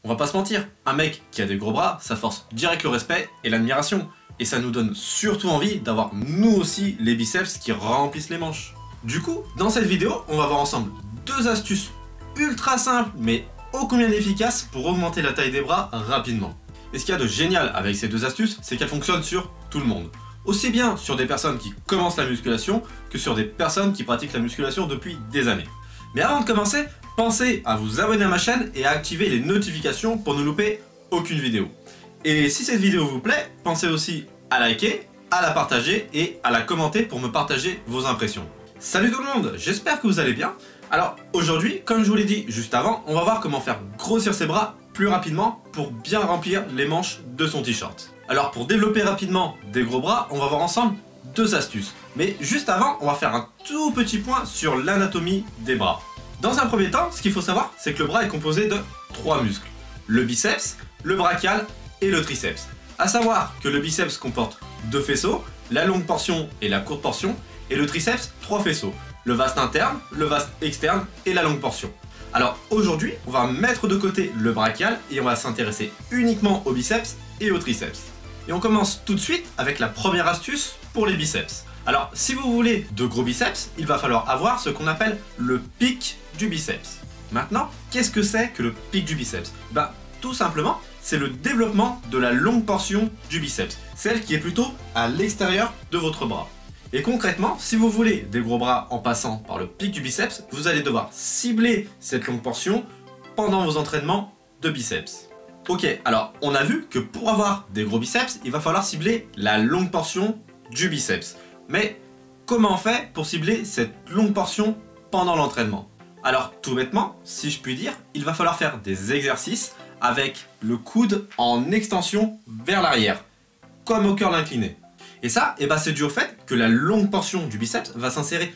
On va pas se mentir, un mec qui a des gros bras, ça force direct le respect et l'admiration. Et ça nous donne surtout envie d'avoir nous aussi les biceps qui remplissent les manches. Du coup, dans cette vidéo, on va voir ensemble deux astuces ultra simples mais ô combien efficaces pour augmenter la taille des bras rapidement. Et ce qu'il y a de génial avec ces deux astuces, c'est qu'elles fonctionnent sur tout le monde. Aussi bien sur des personnes qui commencent la musculation que sur des personnes qui pratiquent la musculation depuis des années. Mais avant de commencer, pensez à vous abonner à ma chaîne et à activer les notifications pour ne louper aucune vidéo. Et si cette vidéo vous plaît, pensez aussi à liker, à la partager et à la commenter pour me partager vos impressions. Salut tout le monde, j'espère que vous allez bien. Alors aujourd'hui, comme je vous l'ai dit juste avant, on va voir comment faire grossir ses bras plus rapidement pour bien remplir les manches de son t-shirt. Alors pour développer rapidement des gros bras, on va voir ensemble deux astuces. Mais juste avant, on va faire un tout petit point sur l'anatomie des bras. Dans un premier temps, ce qu'il faut savoir, c'est que le bras est composé de trois muscles. Le biceps, le brachial et le triceps. A savoir que le biceps comporte deux faisceaux, la longue portion et la courte portion, et le triceps, trois faisceaux, le vaste interne, le vaste externe et la longue portion. Alors aujourd'hui, on va mettre de côté le brachial et on va s'intéresser uniquement au biceps et au triceps. Et on commence tout de suite avec la première astuce pour les biceps. Alors si vous voulez de gros biceps, il va falloir avoir ce qu'on appelle le pic du biceps. Maintenant, qu'est-ce que c'est que le pic du biceps? Tout simplement, c'est le développement de la longue portion du biceps, celle qui est plutôt à l'extérieur de votre bras. Et concrètement, si vous voulez des gros bras en passant par le pic du biceps, vous allez devoir cibler cette longue portion pendant vos entraînements de biceps. Ok, alors on a vu que pour avoir des gros biceps, il va falloir cibler la longue portion du biceps. Mais comment on fait pour cibler cette longue portion pendant l'entraînement? Alors tout bêtement, si je puis dire, il va falloir faire des exercices avec le coude en extension vers l'arrière, comme au curl incliné. Et ça, c'est dû au fait que la longue portion du biceps va s'insérer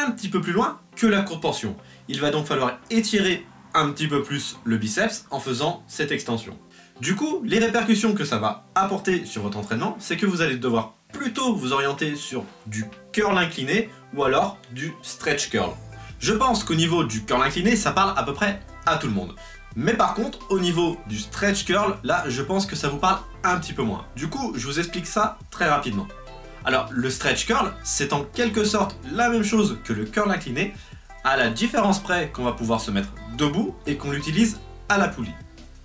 un petit peu plus loin que la courte portion. Il va donc falloir étirer un petit peu plus le biceps en faisant cette extension. Du coup, les répercussions que ça va apporter sur votre entraînement, c'est que vous allez devoir plutôt vous orienter sur du curl incliné ou alors du stretch curl. Je pense qu'au niveau du curl incliné, ça parle à peu près à tout le monde. Mais par contre, au niveau du stretch curl, là, je pense que ça vous parle un petit peu moins. Du coup, je vous explique ça très rapidement. Alors, le stretch curl, c'est en quelque sorte la même chose que le curl incliné, à la différence près qu'on va pouvoir se mettre debout et qu'on l'utilise à la poulie.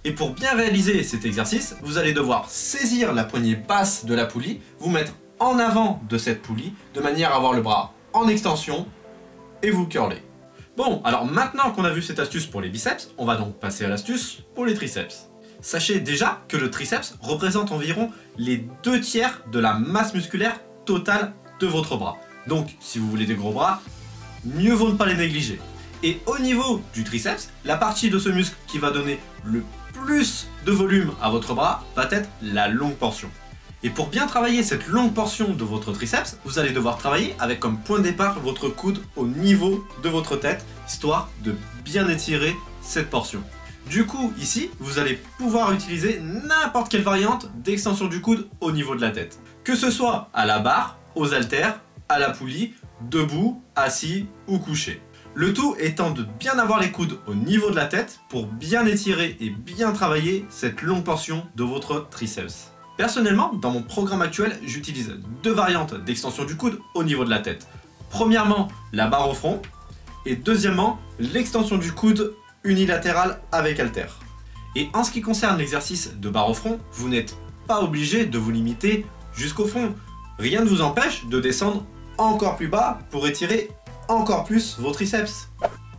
Et pour bien réaliser cet exercice, vous allez devoir saisir la poignée basse de la poulie, vous mettre en avant de cette poulie, de manière à avoir le bras en extension, et vous curler. Bon, alors maintenant qu'on a vu cette astuce pour les biceps, on va donc passer à l'astuce pour les triceps. Sachez déjà que le triceps représente environ les 2/3 de la masse musculaire totale de votre bras. Donc, si vous voulez des gros bras, mieux vaut ne pas les négliger. Et au niveau du triceps, la partie de ce muscle qui va donner le plus de volume à votre bras va être la longue portion. Et pour bien travailler cette longue portion de votre triceps, vous allez devoir travailler avec comme point de départ votre coude au niveau de votre tête, histoire de bien étirer cette portion. Du coup, ici, vous allez pouvoir utiliser n'importe quelle variante d'extension du coude au niveau de la tête. Que ce soit à la barre, aux haltères, à la poulie, debout, assis ou couché. Le tout étant de bien avoir les coudes au niveau de la tête pour bien étirer et bien travailler cette longue portion de votre triceps. Personnellement, dans mon programme actuel, j'utilise deux variantes d'extension du coude au niveau de la tête. Premièrement, la barre au front et deuxièmement, l'extension du coude unilatérale avec haltère. Et en ce qui concerne l'exercice de barre au front, vous n'êtes pas obligé de vous limiter jusqu'au front. Rien ne vous empêche de descendre encore plus bas pour étirer encore plus vos triceps.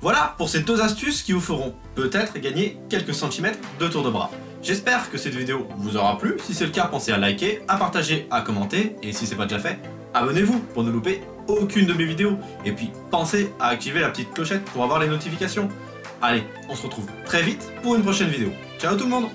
Voilà pour ces deux astuces qui vous feront peut-être gagner quelques centimètres de tour de bras. J'espère que cette vidéo vous aura plu. Si c'est le cas, pensez à liker, à partager, à commenter. Et si c'est pas déjà fait, abonnez-vous pour ne louper aucune de mes vidéos. Et puis pensez à activer la petite clochette pour avoir les notifications. Allez, on se retrouve très vite pour une prochaine vidéo. Ciao tout le monde!